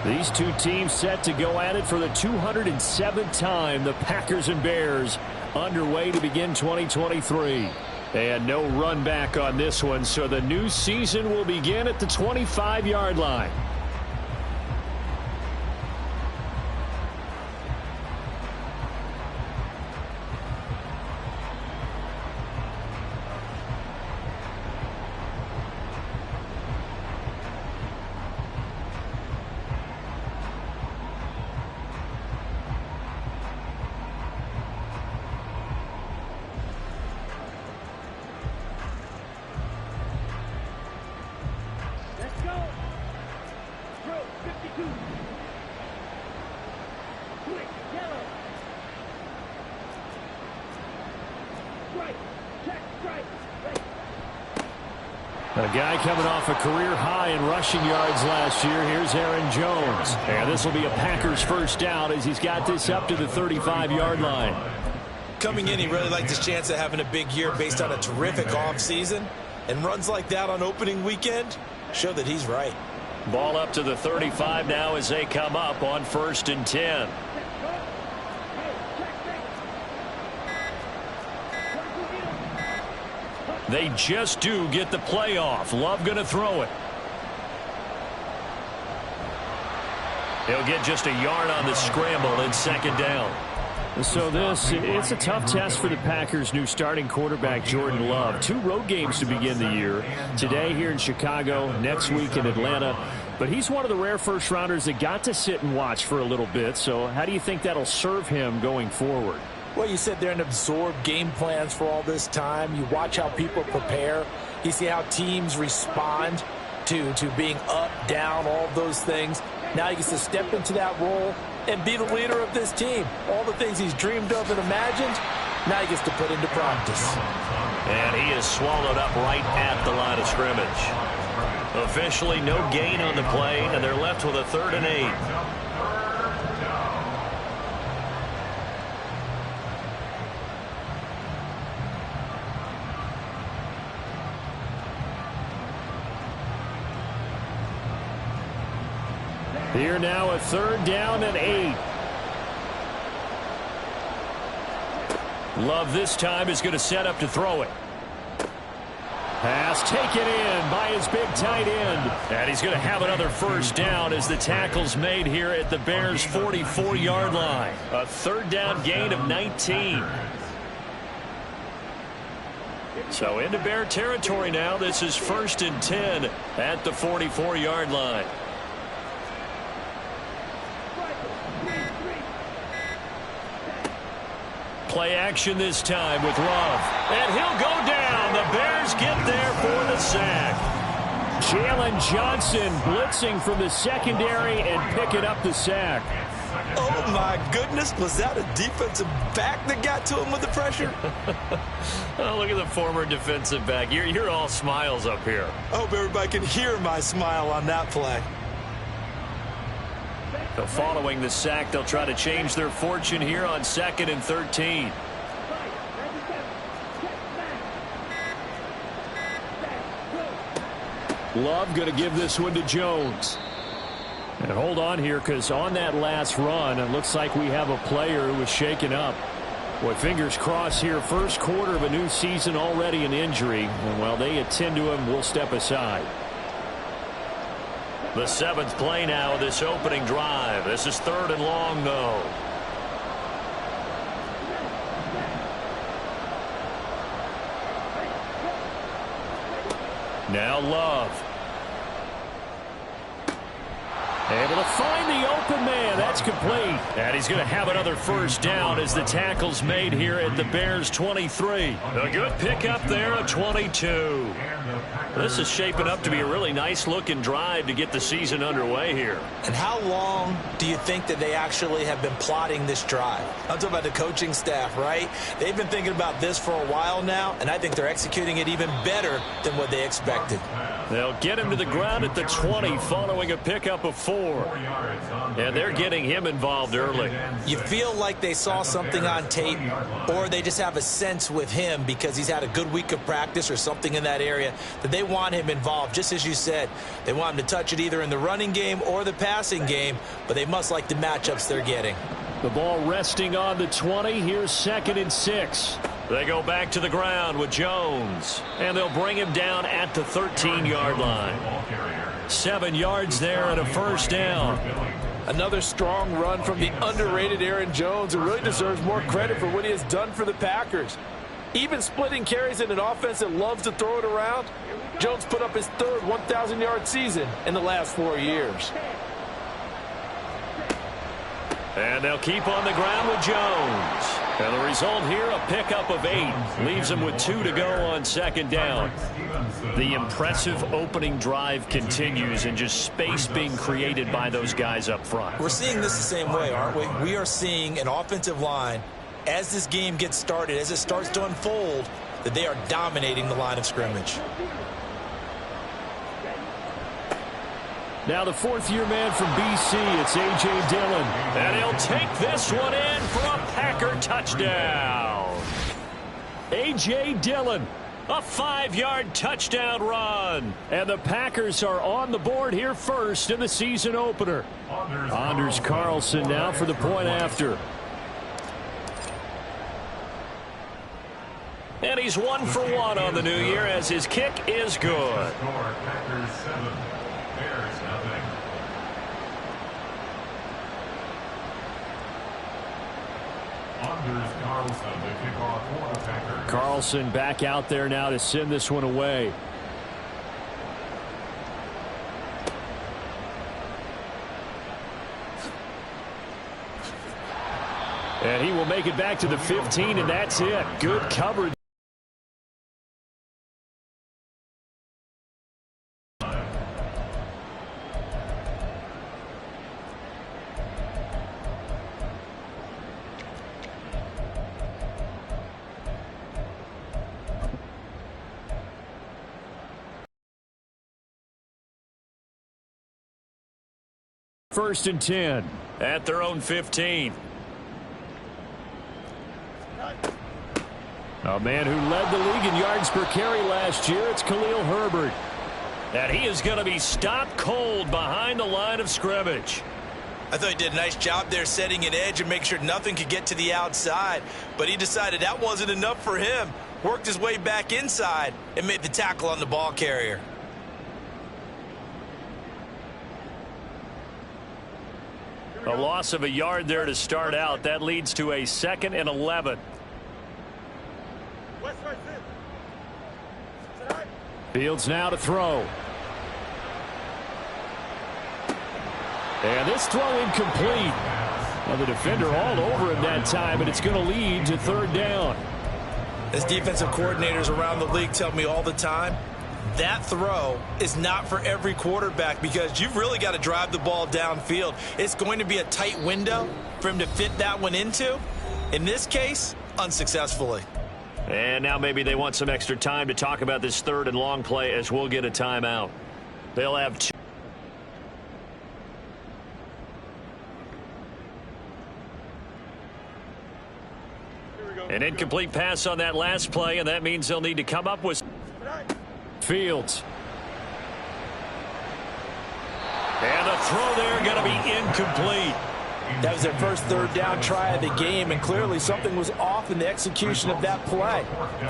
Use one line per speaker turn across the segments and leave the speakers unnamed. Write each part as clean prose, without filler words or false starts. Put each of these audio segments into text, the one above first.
These two teams set to go at it for the 207th time. The Packers and Bears underway to begin 2023. And no run back on this one, so the new season will begin at the 25-yard line. A guy coming off a career high in rushing yards last year. Here's Aaron Jones. And this will be a Packers first down as he's got this up to the 35-yard line.
Coming in, he really liked his chance of having a big year based on a terrific offseason. And runs like that on opening weekend show that he's right.
Ball up to the 35 now as they come up on 1st and 10. They just do get the playoff. Love going to throw it. He'll get just a yard on the scramble in 2nd down. So it's a tough test for the Packers' new starting quarterback, Jordan Love. 2 road games to begin the year. Today here in Chicago, next week in Atlanta. But he's one of the rare first-rounders that got to sit and watch for a little bit. So how do you think that'll serve him going forward?
Well, you sit there and absorb game plans for all this time. You watch how people prepare. You see how teams respond to being up, down, all of those things. Now he gets to step into that role and be the leader of this team. All the things he's dreamed of and imagined, now he gets to put into practice.
And he is swallowed up right at the line of scrimmage. Officially no gain on the play, and they're left with a 3rd and 8. Here now a 3rd down and 8. Love this time is going to set up to throw it. Pass taken in by his big tight end. And he's going to have another first down as the tackle's made here at the Bears' 44-yard line. A 3rd down gain of 19. So into Bear territory now. This is 1st and 10 at the 44-yard line. Play action this time with Love. And he'll go down. The Bears get there for the sack. Jalen Johnson blitzing from the secondary and picking up the sack.
Oh, my goodness. Was that a defensive back that got to him with the pressure?
Oh, look at the former defensive back. You're all smiles up here.
I hope everybody can hear my smile on that play.
So following the sack, they'll try to change their fortune here on 2nd and 13. Love going to give this one to Jones. And hold on here, because on that last run, it looks like we have a player who was shaken up. Boy, fingers crossed here. First quarter of a new season, already an injury. And while they attend to him, we'll step aside. The 7th play now of this opening drive. This is 3rd and long, though. Now Love. Able to find the open man. That's complete. And he's going to have another first down as the tackle's made here at the Bears' 23. A good pickup there at 22. This is shaping up to be a really nice-looking drive to get the season underway here.
And how long do you think that they actually have been plotting this drive? I'm talking about the coaching staff, right? They've been thinking about this for a while now, and I think they're executing it even better than what they expected.
They'll get him to the ground at the 20 following a pickup of 4. And they're getting him involved early.
You feel like they saw something on tape, or they just have a sense with him because he's had a good week of practice or something in that area that they want him involved. Just as you said, they want him to touch it either in the running game or the passing game, but they must like the matchups they're getting.
The ball resting on the 20. Here's 2nd and 6. They go back to the ground with Jones, and they'll bring him down at the 13-yard line. 7 yards there and a first down.
Another strong run from the underrated Aaron Jones, who really deserves more credit for what he has done for the Packers. Even splitting carries in an offense that loves to throw it around, Jones put up his 3rd 1,000-yard season in the last 4 years.
And they'll keep on the ground with Jones. And the result here, a pickup of 8. Leaves them with 2 to go on 2nd down. The impressive opening drive continues, and just space being created by those guys up front.
We're seeing this the same way, aren't we? We are seeing an offensive line, as this game gets started, as it starts to unfold, that they are dominating the line of scrimmage.
Now the 4th-year man from BC, it's A.J. Dillon. And he'll take this one in for a Packer touchdown. A.J. Dillon, a 5-yard touchdown run. And the Packers are on the board here first in the season opener. Anders Carlson now for the point after. And he's 1 for 1 on the new year as his kick is good. Carlson back out there now to send this one away. And he will make it back to the 15, and that's it. Good coverage. First and 10 at their own 15. A man who led the league in yards per carry last year, it's Khalil Herbert. And he is going to be stopped cold behind the line of scrimmage.
I thought he did a nice job there setting an edge and make sure nothing could get to the outside. But he decided that wasn't enough for him. Worked his way back inside and made the tackle on the ball carrier.
A loss of a yard there to start out. That leads to a 2nd and 11. Fields now to throw. And this throw incomplete. Well, the defender all over him that time, and it's going to lead to 3rd down.
As defensive coordinators around the league tell me all the time, that throw is not for every quarterback because you've really got to drive the ball downfield. It's going to be a tight window for him to fit that one into. In this case, unsuccessfully.
And now maybe they want some extra time to talk about this 3rd and long play as we'll get a timeout. They'll have 2. An incomplete pass on that last play, and that means they'll need to come up with Fields. And the throw there going to be incomplete.
That was their first 3rd down try of the game, and clearly something was off in the execution of that play.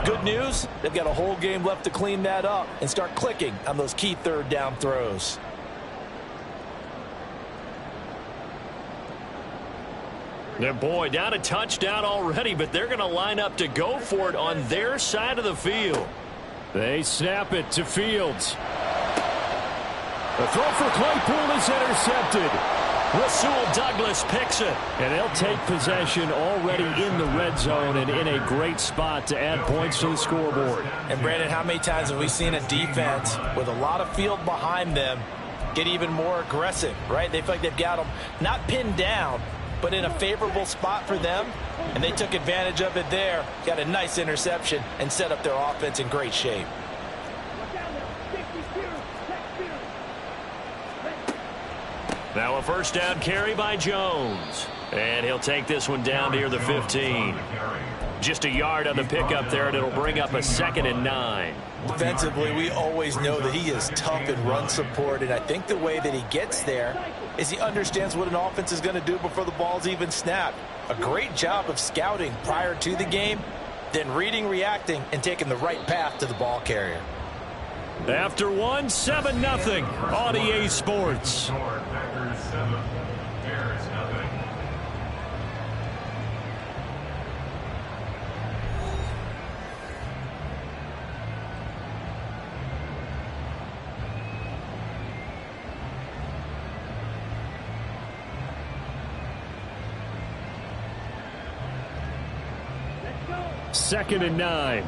Good news, they've got a whole game left to clean that up and start clicking on those key 3rd down throws.
Yeah, boy, down a touchdown already, but they're going to line up to go for it on their side of the field. They snap it to Fields. The throw for Claypool is intercepted. Rasul Douglas picks it. And they'll take possession already in the red zone and in a great spot to add points to the scoreboard.
And, Brandon, how many times have we seen a defense with a lot of field behind them get even more aggressive, right? They feel like they've got them not pinned down, but in a favorable spot for them, and they took advantage of it there, got a nice interception, and set up their offense in great shape.
Now a first down carry by Jones. And he'll take this one down near the 15. Just a yard on the pickup there, and it'll bring up a 2nd and 9.
Defensively, we always know that he is tough in run support, and I think the way that he gets there is he understands what an offense is going to do before the ball's even snapped. A great job of scouting prior to the game, then reading, reacting, and taking the right path to the ball carrier.
After 7-0 on EA Sports. Second and 9.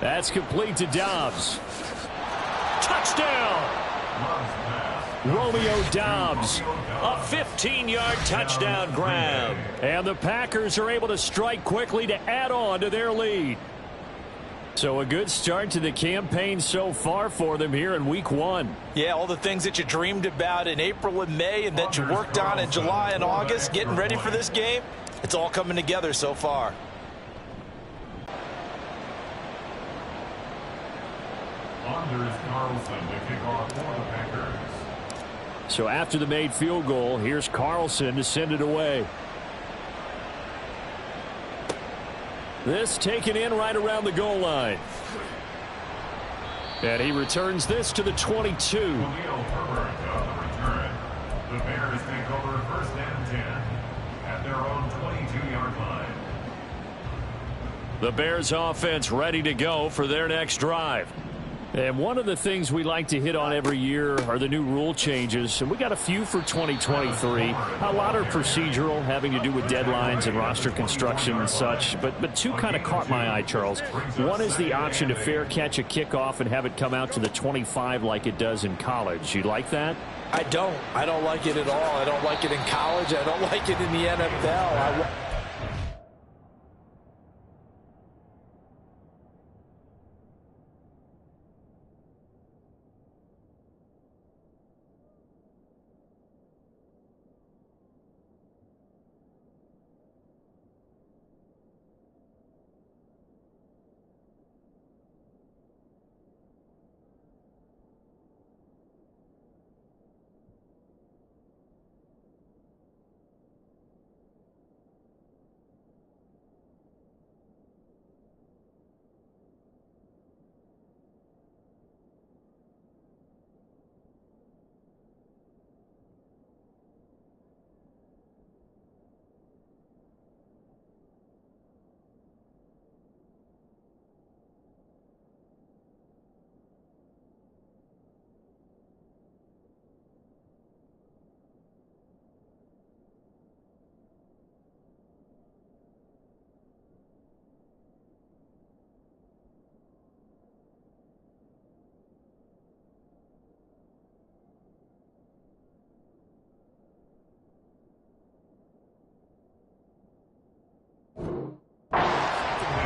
That's complete to Dobbs. Touchdown! Romeo Dobbs, a 15-yard touchdown grab. And the Packers are able to strike quickly to add on to their lead. So a good start to the campaign so far for them here in week 1.
Yeah, all the things that you dreamed about in April and May and that you worked on in July and August, getting ready for this game, it's all coming together so far.
So after the made field goal, here's Carlson to send it away. This taken in right around the goal line. And he returns this to the 22.
The Bears take over 1st and 10 at their own 22-yard line.
The Bears offense ready to go for their next drive. And one of the things we like to hit on every year are the new rule changes. And we got a few for 2023. A lot are procedural, having to do with deadlines and roster construction and such. But two kind of caught my eye, Charles. One is the option to fair catch a kickoff and have it come out to the 25 like it does in college. You like that?
I don't like it at all. I don't like it in college. I don't like it in the NFL.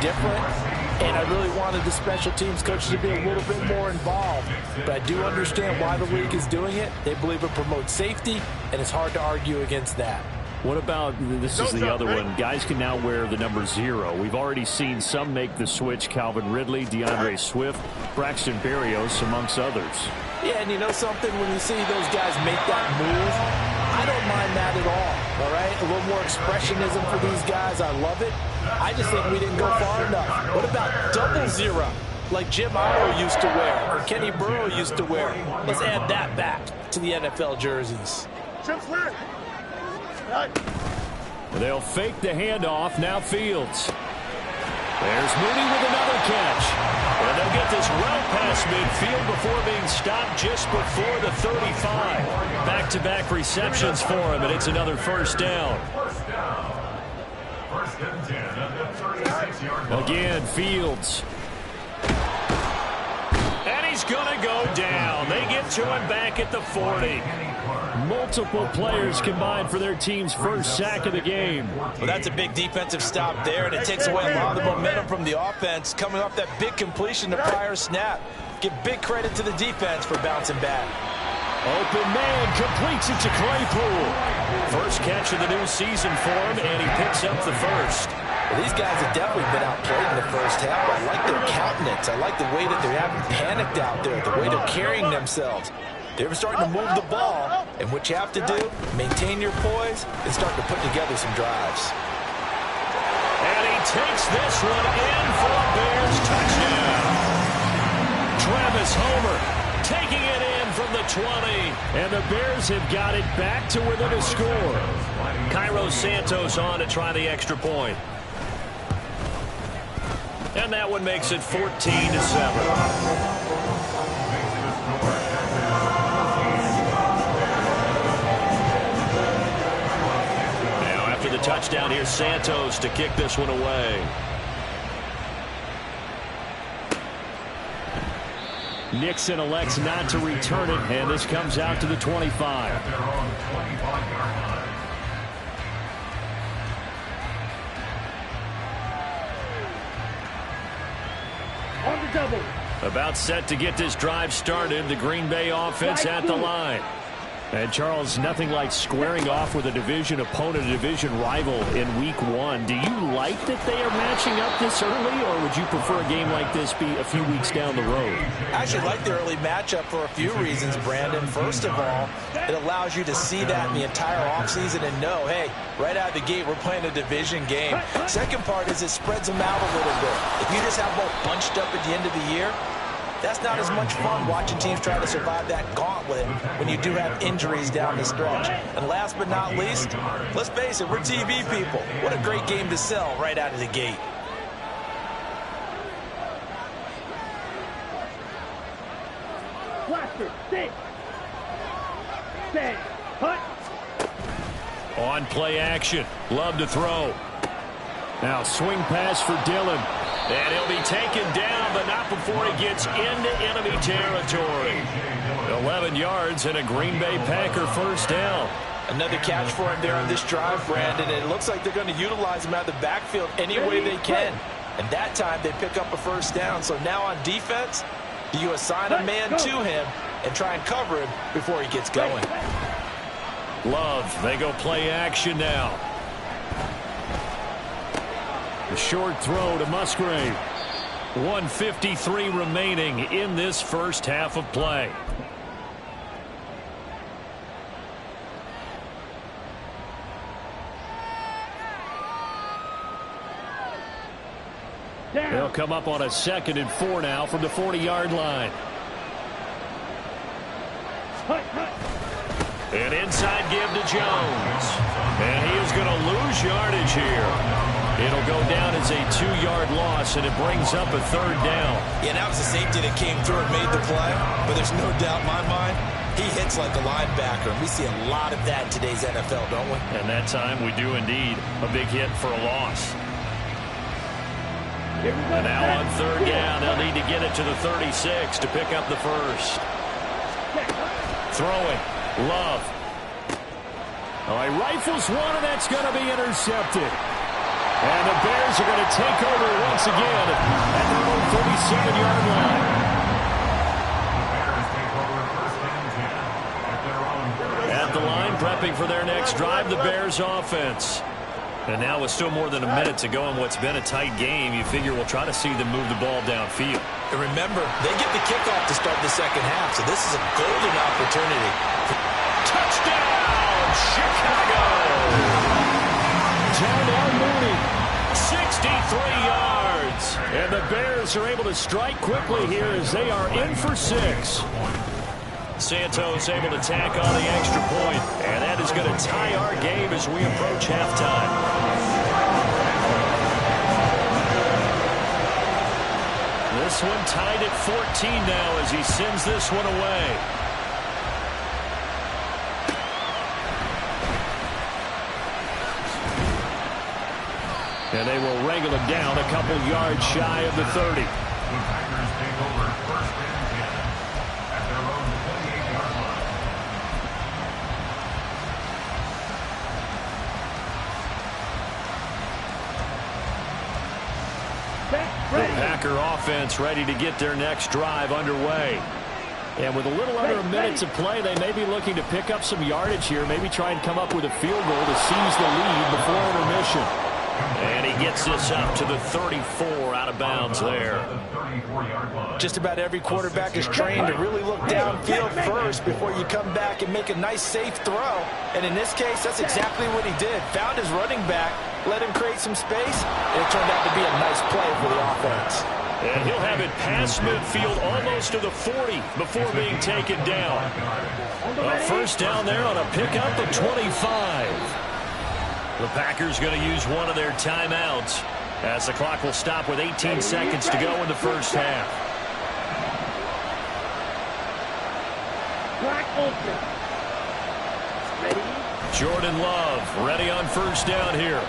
Different, and I really wanted the special teams coaches to be a little bit more involved. But I do understand why the league is doing it. They believe it promotes safety, and it's hard to argue against that.
What about, this is the other one, guys can now wear the number 0. We've already seen some make the switch, Calvin Ridley, DeAndre Swift, Braxton Berrios, amongst others.
Yeah, and you know something, when you see those guys make that move, I don't mind that at all right? A little more expressionism for these guys. I love it. I just think we didn't go far enough. What about double zero, like Jim Iro used to wear or Kenny Burrow used to wear? Let's add that back to the NFL jerseys.
They'll fake the handoff. Now Fields. There's Mooney with another catch. And they'll get this well past midfield before being stopped just before the 35. Back-to-back receptions for him, and it's another first down. Again, Fields. And he he's going to go down. They get to him back at the 40. Multiple players combined for their team's first sack of the game.
Well, that's a big defensive stop there, and it takes away a lot of the momentum from the offense coming off that big completion the prior snap. Give big credit to the defense for bouncing back.
Open man completes it to Claypool. First catch of the new season for him, and he picks up the first.
Well, these guys have definitely been outplayed in the first half. I like their countenance. I like the way that they haven't panicked out there, the way they're carrying themselves. They're starting to move the ball, and what you have to do, maintain your poise and start to put together some drives.
And he takes this one in for a Bears touchdown. Travis Homer taking it in from the 20. And the Bears have got it back to within a score. Cairo Santos on to try the extra point. And that one makes it 14-7. The touchdown here, Santos to kick this one away. Nixon elects not to return it, and this comes out to the 25.
On the double.
About set to get this drive started, the Green Bay offense at the line. And, Charles, nothing like squaring off with a division opponent, a division rival in Week 1. Do you like that they are matching up this early, or would you prefer a game like this be a few weeks down the road?
I actually like the early matchup for a few reasons, Brandon. First of all, it allows you to see that in the entire offseason and know, hey, right out of the gate, we're playing a division game. Second part is it spreads them out a little bit. If you just have both bunched up at the end of the year, that's not as much fun watching teams try to survive that gauntlet when you do have injuries down the stretch. And last but not least, let's face it, we're TV people. What a great game to sell right out of the gate.
Blaster, stay. Stay. Hut.
On play action. Love to throw. Now swing pass for Dillon. And he'll be taken down, but not before he gets into enemy territory. 11 yards and a Green Bay Packer first down.
Another catch for him there on this drive, Brandon. And it looks like they're going to utilize him out of the backfield any way they can. And that time they pick up a first down. So now on defense, do you assign a man to him and try and cover him before he gets going?
Love, they go play action now. A short throw to Musgrave. 1:53 remaining in this first half of play. They'll come up on a 2nd and 4 now from the 40-yard line. An inside give to Jones. And he is going to lose yardage here. It'll go down as a 2-yard loss, and it brings up a 3rd down.
Yeah, that was the safety that came through and made the play. But there's no doubt in my mind, he hits like a linebacker. And we see a lot of that in today's NFL, don't we?
And that time we do indeed. A big hit for a loss. And now on 3rd down, they'll need to get it to the 36 to pick up the first. Throwing. Love. Oh, he rifles one, and that's going to be intercepted. And the Bears are going to take over once again at their own 37-yard line. At the line, prepping for their next drive, the Bears offense. And now with still more than a minute to go in what's been a tight game, you figure we'll try to see them move the ball downfield.
And remember, they get the kickoff to start the second half, so this is a golden opportunity.
Touchdown, Chicago! Darnell Mooney, 63 yards. And the Bears are able to strike quickly here as they are in for 6. Santos able to tack on the extra point, and that is going to tie our game as we approach halftime. This one tied at 14 now as he sends this one away. And they will wrangle him down a couple yards shy of the 30. The Packer offense ready to get their next drive underway. And with a little under a minute to play, they may be looking to pick up some yardage here, maybe try and come up with a field goal to seize the lead before intermission. And he gets this up to the 34 out of bounds there.
Just about every quarterback is trained to really look downfield first before you come back and make a nice safe throw. And in this case, that's exactly what he did. Found his running back, let him create some space, and it turned out to be a nice play for the offense.
And he'll have it past midfield almost to the 40 before being taken down. A first down there on a pickup of 25. The Packers going to use one of their timeouts as the clock will stop with 18 seconds to go in the first half.
Clock open. Ready?
Jordan Love ready on first down here.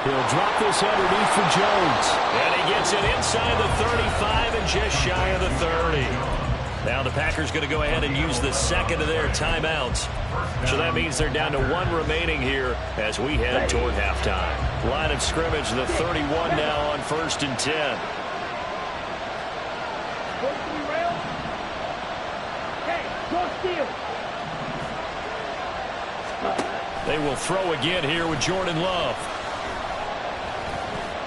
He'll drop this underneath for Jones. And he gets it inside the 35 and just shy of the 30. Now the Packers going to go ahead and use the second of their timeouts. So that means they're down to one remaining here as we head toward halftime. Line of scrimmage, the 31 now on 1st and 10. They will throw again here with Jordan Love.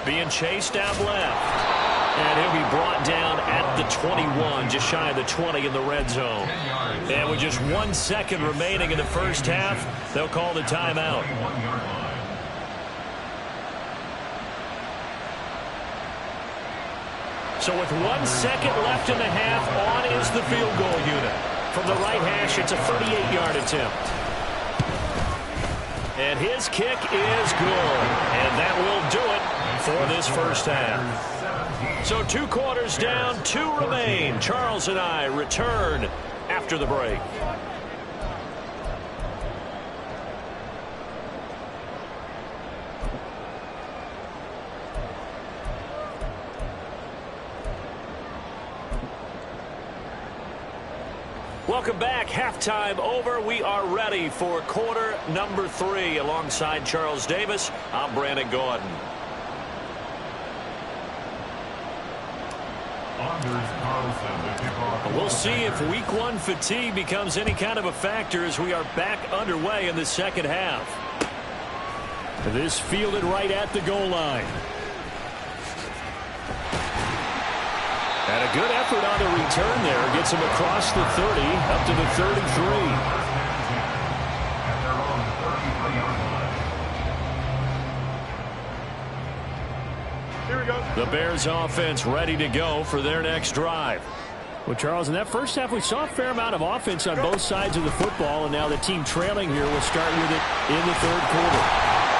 Being chased out left. And he'll be brought down at the 21, just shy of the 20 in the red zone. And with just 1 second remaining in the first half, they'll call the timeout. So with 1 second left in the half, on is the field goal unit. From the right hash, it's a 38-yard attempt. And his kick is good. And that will do it for this first half. So 2 quarters down, 2 remain. Charles and I return after the break. Welcome back. Halftime over. We are ready for quarter number 3. Alongside Charles Davis, I'm Brandon Gordon. We'll see if week 1 fatigue becomes any kind of a factor as we are back underway in the second half. This fielded right at the goal line. And a good effort on the return there. Gets him across the 30 up to the 33. The Bears offense ready to go for their next drive. Well, Charles, in that first half, we saw a fair amount of offense on both sides of the football, and now the team trailing here will start with it in the third quarter.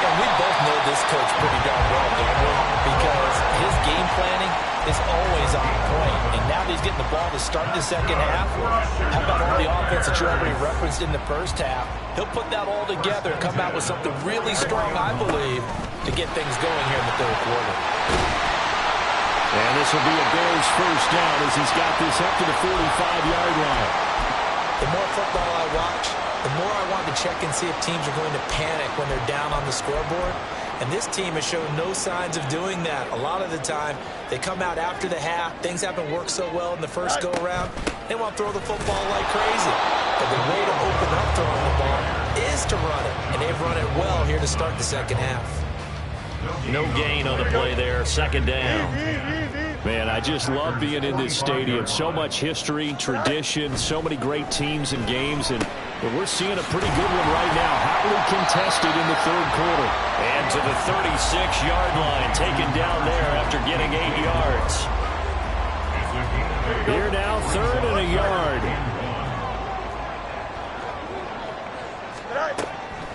And we both know this coach pretty darn well, don't we? Because his game planning is always on point. And now that he's getting the ball to start the second half, how about all the offense that you already referenced in the first half? He'll put that all together and come out with something really strong, I believe, to get things going here in the third quarter.
And this will be a Bears first down as he's got this up to the 45-yard line.
The more football I watch, the more I want to check and see if teams are going to panic when they're down on the scoreboard. And this team has shown no signs of doing that. A lot of the time, they come out after the half. Things haven't worked so well in the first go-around. They want to throw the football like crazy. But the way to open up throwing the ball is to run it. And they've run it well here to start the second half.
No gain on the play there. Second down. Man, I just love being in this stadium. So much history, tradition, so many great teams and games. And we're seeing a pretty good one right now. Hotly contested in the third quarter. And to the 36-yard line. Taken down there after getting 8 yards. Here now, 3rd and a yard.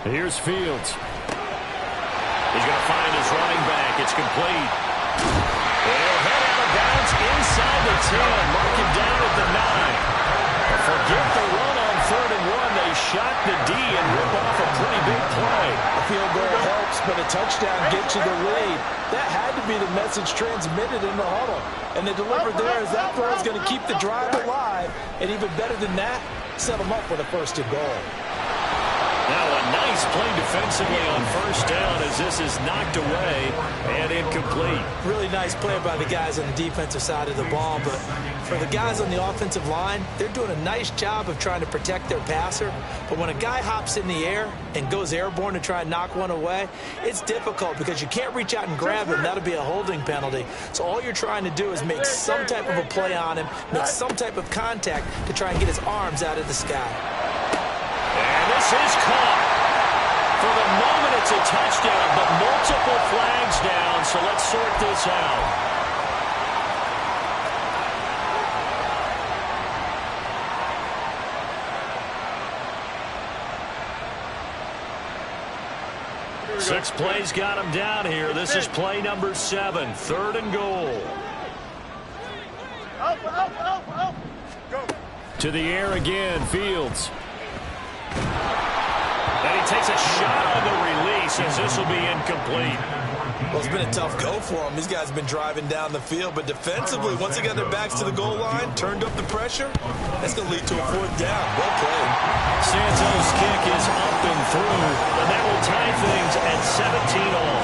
Here's Fields. He's going to find his running back. It's complete. They'll head out of bounds inside the 10. Mark him down at the 9. Forget the run on 3rd and 1. They shot the D and rip off a pretty big play.
A field goal helps, but a touchdown gets you the lead. That had to be the message transmitted in the huddle. And they delivered there as that throw is going to keep the drive alive. And even better than that, set them up with a 1st and goal.
Now a nice play defensively on 1st down as this is knocked away and incomplete. incomplete.
Really nice play by the guys on the defensive side of the ball, but for the guys on the offensive line, they're doing a nice job of trying to protect their passer. But when a guy hops in the air and goes airborne to try and knock one away, it's difficult because you can't reach out and grab him. That'll be a holding penalty. So all you're trying to do is make some type of a play on him, make some type of contact to try and get his arms out of the sky.
And this is caught. For the moment, it's a touchdown, but multiple flags down, so let's sort this out. Six plays got him down here. This is play number 7, 3rd and goal.
Go.
To the air again, Fields. And he takes a shot on the release as this will be incomplete.
Well, it's been a tough go for them. These guys have been driving down the field, but defensively, once they got their backs to the goal line, turned up the pressure, that's going to lead to a 4th down. Well played.
Santos' kick is up and through, and that will tie things at 17 all.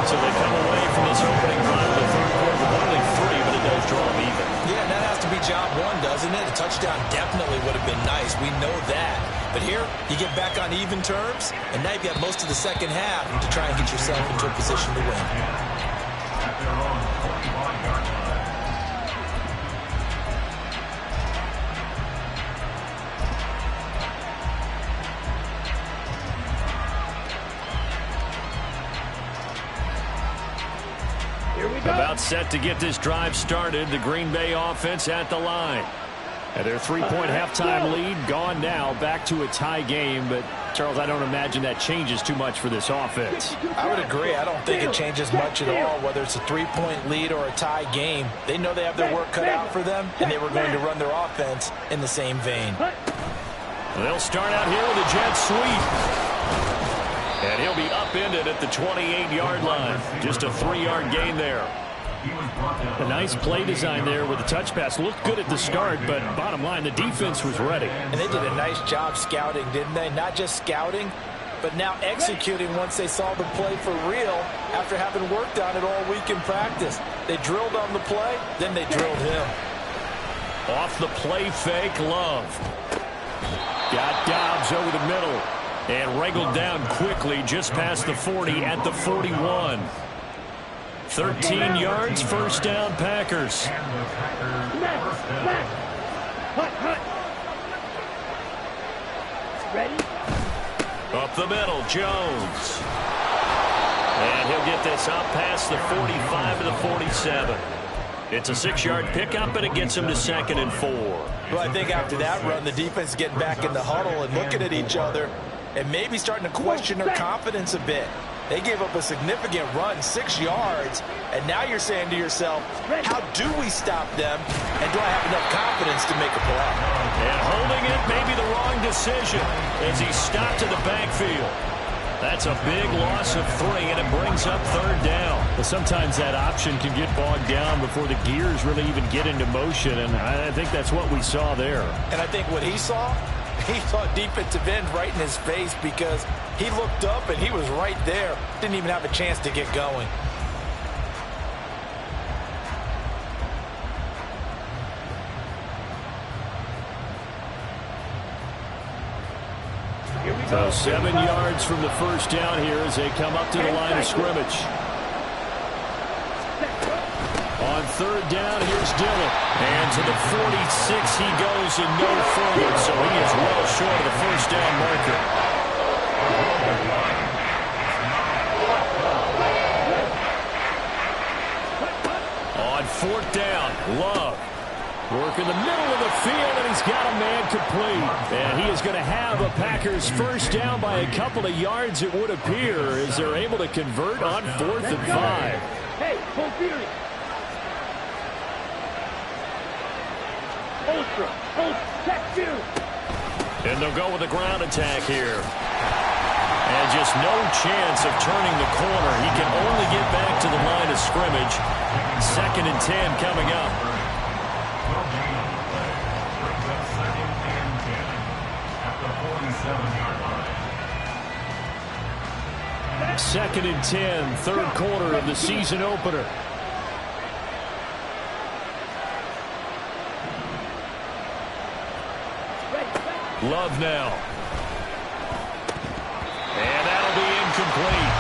So they come away from this opening drive of the 3rd quarter with only 3, but it does draw them even.
Yeah, and that has to be job 1, doesn't it? A touchdown definitely would have been nice. We know that. But here, you get back on even terms, and now you've got most of the second half to try and get yourself into a position to win.
At their own 41-yard line.
Here we go.
About set to get this drive started. The Green Bay offense at the line. And their 3-point halftime lead gone now, back to a tie game. But, Charles, I don't imagine that changes too much for this offense.
I would agree. I don't think it changes much at all, whether it's a 3-point lead or a tie game. They know they have their work cut out for them, and they were going to run their offense in the same vein.
They'll start out here with a jet sweep. And he'll be upended at the 28-yard line. Just a 3-yard gain there. A nice play design there with the touch pass. Looked good at the start, but bottom line, the defense was ready.
And they did a nice job scouting, didn't they? Not just scouting, but now executing once they saw the play for real after having worked on it all week in practice. They drilled on the play, then they drilled him.
Off the play fake, Love. Got Dobbs over the middle and wriggled down quickly just past the 40 at the 41. 13 yards, 1st down, Packers.
Ready?
Up the middle, Jones. And he'll get this up past the 45 to the 47. It's a 6-yard pickup, and it gets him to 2nd and 4.
Well, I think after that run, the defense is getting back in the huddle and looking at each other and maybe starting to question their confidence a bit. They gave up a significant run, 6 yards, and now you're saying to yourself, how do we stop them, and do I have enough confidence to make a play?
And holding it may be the wrong decision as he stopped to the backfield. That's a big loss of 3, and it brings up 3rd down. But sometimes that option can get bogged down before the gears really even get into motion, and I think that's what we saw there.
And I think what he saw defensive end right in his face because he looked up and he was right there. Didn't even have a chance to get going.
So 7 yards from the 1st down here as they come up to the line of scrimmage. On 3rd down, here's Dillon. And to the 46 he goes and no further. So he is well short of the 1st down marker. On 4th down, Love. Working the middle of the field, and he's got a man complete. And he is going to have a Packers 1st down by a couple of yards, it would appear, as they're able to convert on 4th and 5.
Hey, full theory. Ultra, check 2.
And they'll go with the ground attack here. And just no chance of turning the corner. He can only get back to the line of scrimmage. 2nd and 10 coming up. 2nd and 10, third quarter of the season opener. Love now. And that'll be incomplete.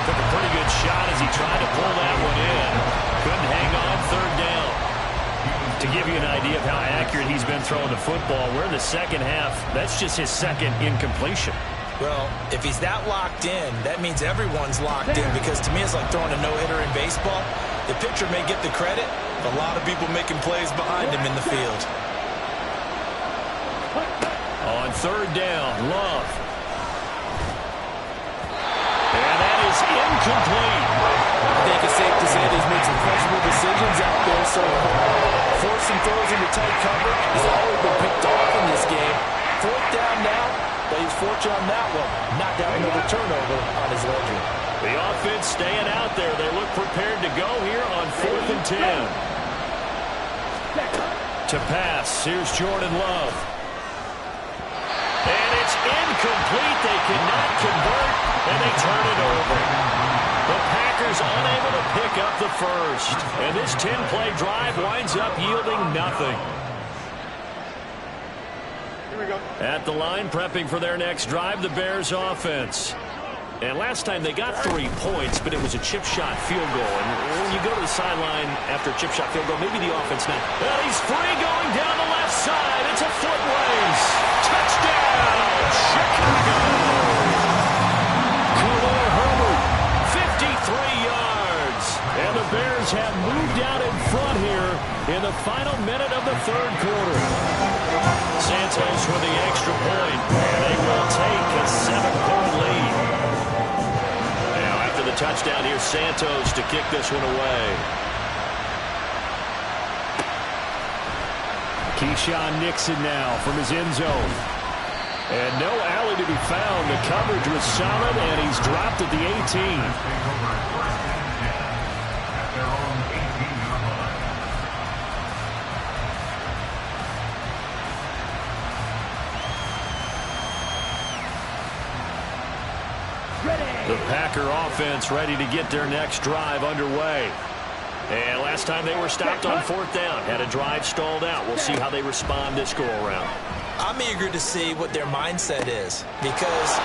Took a pretty good shot as he tried to pull that one in. Couldn't hang on, third down. To give you an idea of how accurate he's been throwing the football, we're in the second half. That's just his second incompletion.
Well, if he's that locked in, that means everyone's locked in, because to me it's like throwing a no-hitter in baseball. The pitcher may get the credit, a lot of people making plays behind him in the field.
On third down, Love. And that is incomplete.
I think it's safe to say that he's made some questionable decisions out there so far. Forcing throws into tight coverage. He's always been picked off in this game. Fourth down now, but he's fortunate on that one. Not having another turnover on his ledger.
The offense staying out there. They look prepared to go here on 4th and 10. To pass, here's Jordan Love. And it's incomplete. They cannot convert, and they turn it over. The Packers unable to pick up the first. And this 10-play drive winds up yielding nothing.
Here we go.
At the line, prepping for their next drive, the Bears offense. And last time they got 3 points, but it was a chip shot field goal. And when you go to the sideline after a chip shot field goal, maybe the offense now. Well, he's free going down the left side. It's a foot race. Touchdown, Chicago. Khalil Herbert, 53 yards. And the Bears have moved out in front here in the final minute of the third quarter. Santos with the extra point, and they will take a 7-point lead. The touchdown here, Santos to kick this one away. Keyshawn Nixon now from his end zone. And no alley to be found. The coverage was solid, and he's dropped at the 18. The Packer offense ready to get their next drive underway. And last time they were stopped on 4th down, had a drive stalled out. We'll see how they respond this go-around.
I'm eager to see what their mindset is, because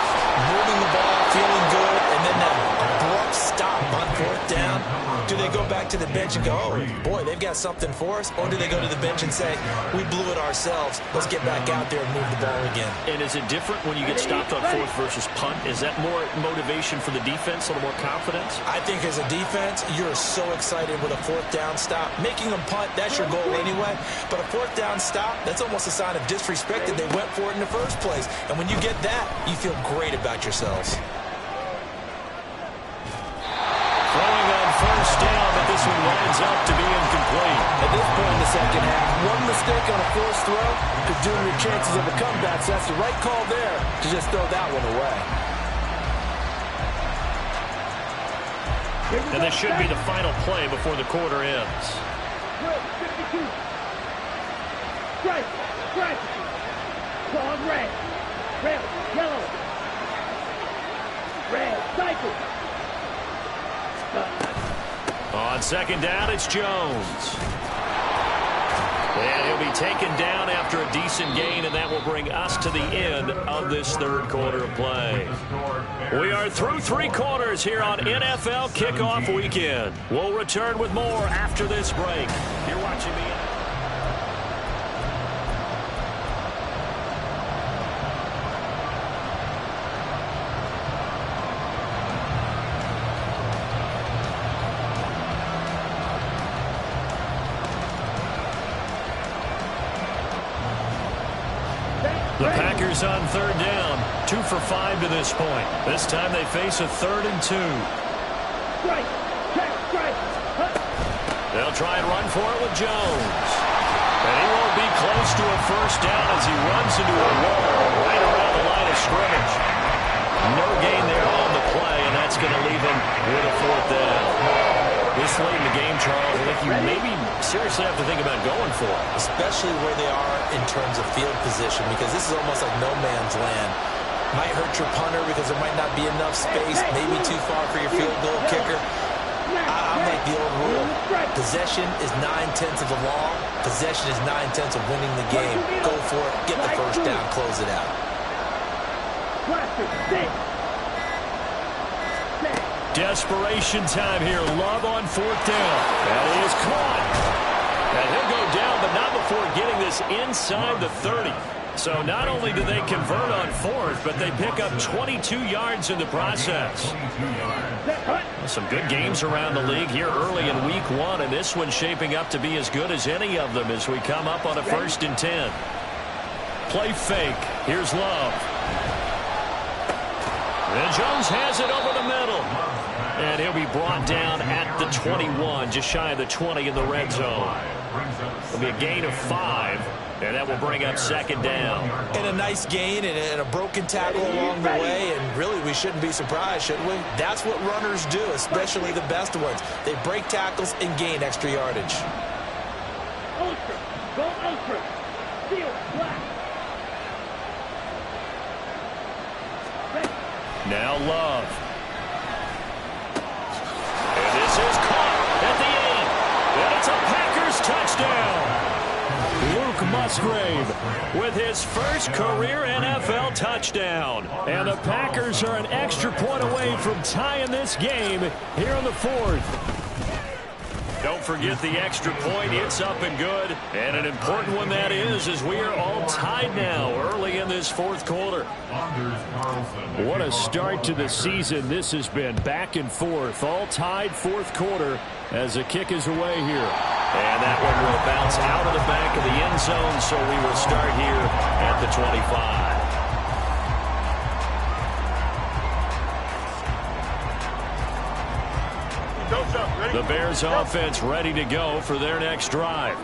moving the ball, feeling good, and then that abrupt stop on 4th down, do they go back to the bench and go, oh, boy, they've got something for us? Or do they go to the bench and say, we blew it ourselves, let's get back out there and move the ball again?
And is it different when you get stopped on 4th versus punt? Is that more motivation for the defense, a little more confidence?
I think as a defense, you're so excited with a 4th down stop. Making them punt, that's your goal anyway. But a 4th down stop, that's almost a sign of disrespect that they went for it in the first place. And when you get that, you feel great about yourselves.
Throwing on 1st down, but this one winds up to be incomplete.
At this point in the second half, one mistake on a forced throw could doom your chances of a comeback. So that's the right call there to just throw that one away.
And this should be the final play before the quarter ends.
52. Strike. Strike. Call red. Red. Yellow. Red. Cycle.
On 2nd down, it's Jones. And he'll be taken down after a decent gain, and that will bring us to the end of this third quarter of play. We are through 3 quarters here on NFL Kickoff Weekend. We'll return with more after this break. You're watching me. The Packers on 3rd down, 2 for 5 to this point. This time they face a 3rd and 2.
Strike. Check. Strike.
They'll try and run for it with Jones. And he won't be close to a 1st down as he runs into a wall right around the line of scrimmage. No gain there on the play, and that's going to leave him with a 4th down. This late in the game, Charles, I think you maybe seriously have to think about going for it.
Especially where they are in terms of field position, because this is almost like no man's land. Might hurt your punter because there might not be enough space, maybe too far for your field goal kicker. I'm like the old rule. Possession is 9/10 of the law. Possession is 9/10 of winning the game. Go for it. Get the first down. Close it out.
Desperation time here. Love on fourth down. That is caught. And he'll go down, but not before getting this inside the 30. So not only do they convert on fourth, but they pick up 22 yards in the process. Some good games around the league here early in week 1, and this one's shaping up to be as good as any of them as we come up on a 1st and 10. Play fake. Here's Love. And Jones has it over the middle. And he'll be brought down at the 21, just shy of the 20 in the red zone. It'll be a gain of 5. And that will bring up 2nd down.
And a nice gain and a broken tackle along the way. And really, we shouldn't be surprised, should we? That's what runners do, especially the best ones. They break tackles and gain extra yardage.
Ultra. Go ultra. Seal. Black.
Now Love. And this is caught at the 8. And it's a Packers touchdown. Luke Musgrave with his first career NFL touchdown. And the Packers are an extra point away from tying this game here in the 4th. Don't forget the extra point. It's up and good. And an important one that is, as we are all tied now early in this 4th quarter. What a start to the season this has been. Back and forth. All tied 4th quarter as the kick is away here. And that one will bounce out of the back of the end zone, so we will start here at the 25. The Bears offense ready to go for their next drive.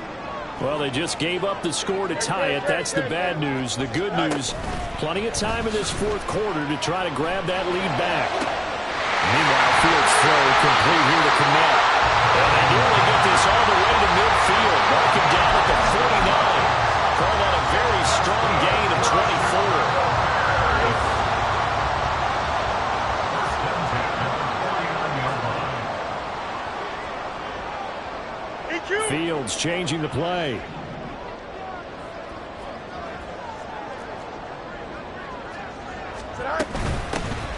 Well, they just gave up the score to tie it. That's the bad news. The good news, plenty of time in this 4th quarter to try to grab that lead back. Meanwhile, Fields throw complete here to connect. And they nearly get this all the way to midfield. Mark him down at the 49. Call that a very strong gain of 24. Fields changing the play.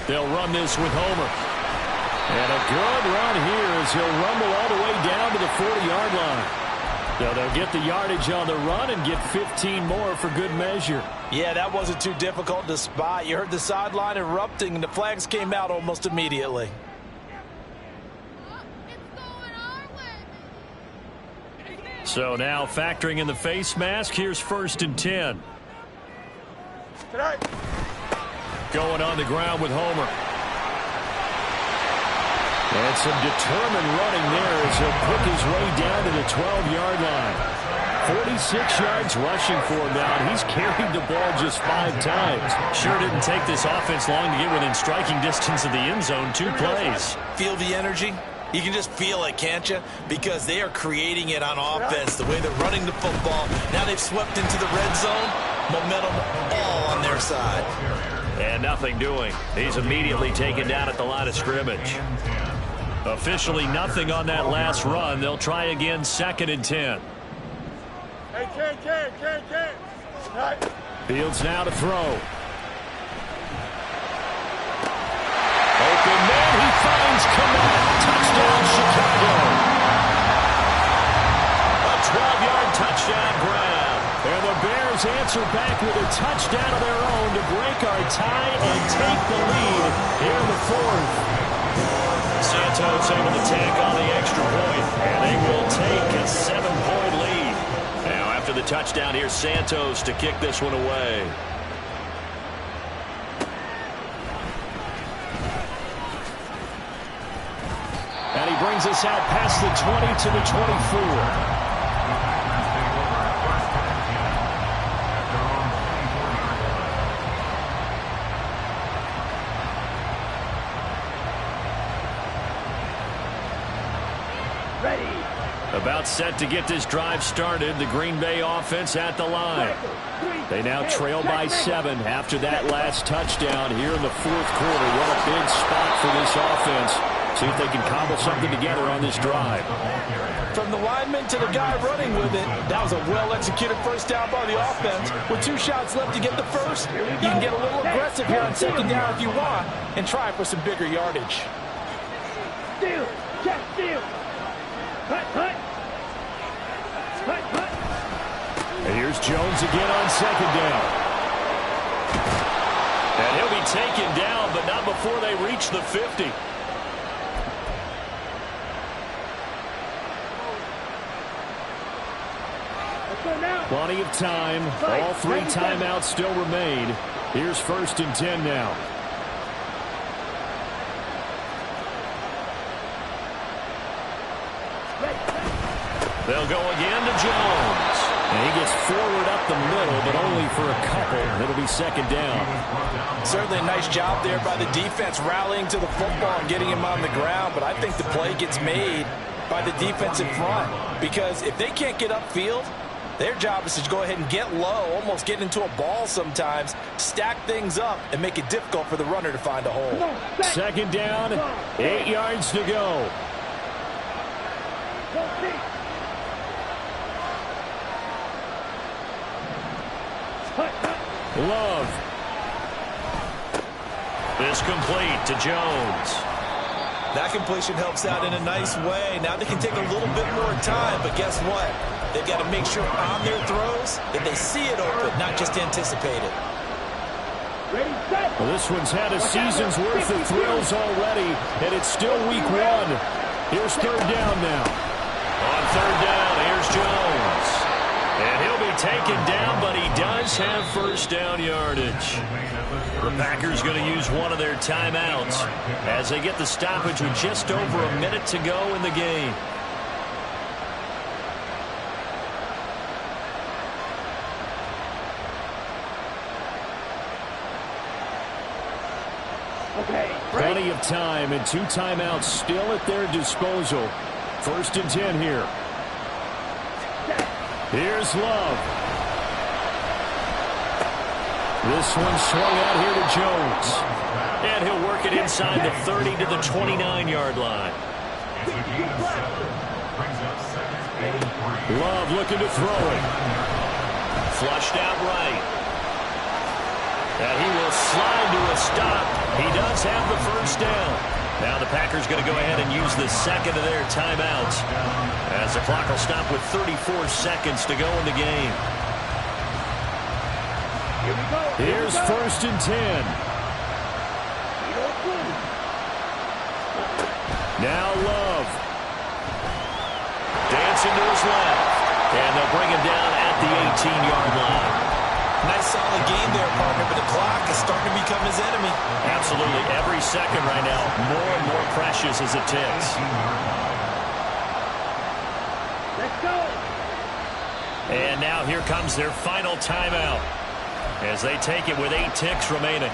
They'll run this with Homer. And a good run here as he'll rumble all the way down to the 40-yard line. So they'll get the yardage on the run and get 15 more for good measure.
Yeah, that wasn't too difficult to spot. You heard the sideline erupting, and the flags came out almost immediately.
So now factoring in the face mask, here's 1st and 10. Going on the ground with Homer. And some determined running there as he'll pick his way down to the 12-yard line. 46 yards rushing for him now, and he's carried the ball just 5 times. Sure didn't take this offense long to get within striking distance of the end zone. 2 plays.
Feel the energy? You can just feel it, can't you? Because they are creating it on offense, the way they're running the football. Now they've swept into the red zone. Momentum all on their side.
And nothing doing. He's immediately taken down at the line of scrimmage. Officially nothing on that last run. They'll try again 2nd and 10. Fields now to throw. Open man, he finds Kmet. Touchdown, Chicago. A 12-yard touchdown grab. And the Bears answer back with a touchdown of their own to break our tie and take the lead here in the 4th. Santos able to tack on the extra point, and they will take a 7-point lead. Now after the touchdown, here's Santos to kick this one away. And he brings us out past the 20 to the 24.
Ready.
About set to get this drive started. The Green Bay offense at the line. They now trail by 7 after that last touchdown here in the fourth quarter. What a big spot for this offense. See if they can cobble something together on this drive.
From the lineman to the guy running with it, that was a well-executed first down by the offense. With 2 shots left to get the first, you can get a little aggressive here on second down if you want and try for some bigger yardage.
Steal! Check steal! Cut, cut! Cut, cut!
And here's Jones again on second down. And he'll be taken down, but not before they reach the 50. Plenty of time. All 3 timeouts still remain. Here's 1st and 10 now. They'll go again to Jones. And he gets forward up the middle, but only for a couple. It'll be 2nd down.
Certainly a nice job there by the defense rallying to the football and getting him on the ground. But I think the play gets made by the defensive front. Because if they can't get upfield, their job is to go ahead and get low, almost get into a ball sometimes, stack things up, and make it difficult for the runner to find a hole.
2nd down, 8 yards to go. Love. This complete to Jones.
That completion helps out in a nice way. Now they can take a little bit more time, but guess what? They've got to make sure on their throws that they see it open, not just anticipate it.
Well, this one's had a season's worth of thrills already, and it's still week 1. Here's 3rd down now. On 3rd down, here's Jones. And he'll be taken down, but he does have 1st down yardage. The Packers going to use one of their timeouts as they get the stoppage with just over a minute to go in the game. Plenty of time and 2 timeouts still at their disposal. 1st and 10 here. Here's Love. This one swung out here to Jones. And he'll work it inside the 30 to the 29-yard line. Love looking to throw it. Flushed out right. And he will slide to a stop. He does have the 1st down. Now the Packers going to go ahead and use the 2nd of their timeouts as the clock will stop with 34 seconds to go in the game. Here's 1st and 10. Now Love. Dancing to his left. And they'll bring him down at the 18-yard line.
Nice solid game there, partner, but the clock is starting to become his enemy.
Absolutely. Every second right now, more and more precious as it ticks.
Let's go.
And now here comes their final timeout as they take it with 8 ticks remaining.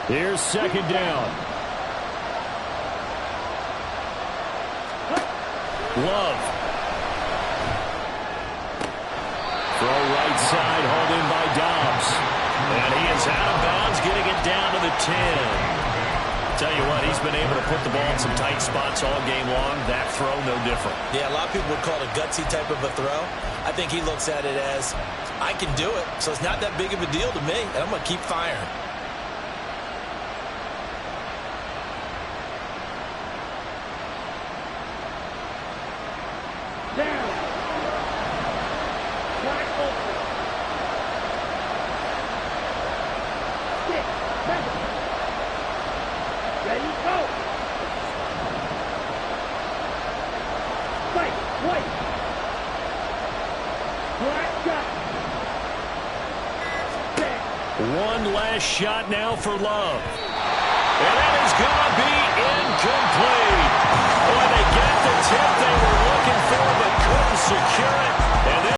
Here's 2nd down. Love. Throw right side, hauled in by Dobbs. And he is out of bounds, getting it down to the 10. Tell you what, he's been able to put the ball in some tight spots all game long. That throw, no different.
Yeah, a lot of people would call it a gutsy type of a throw. I think he looks at it as, I can do it, so it's not that big of a deal to me, and I'm going to keep firing.
Down. Wide open. 6, 7. Ready, go. Fight, white. Black shot. Set.
One last shot now for Love.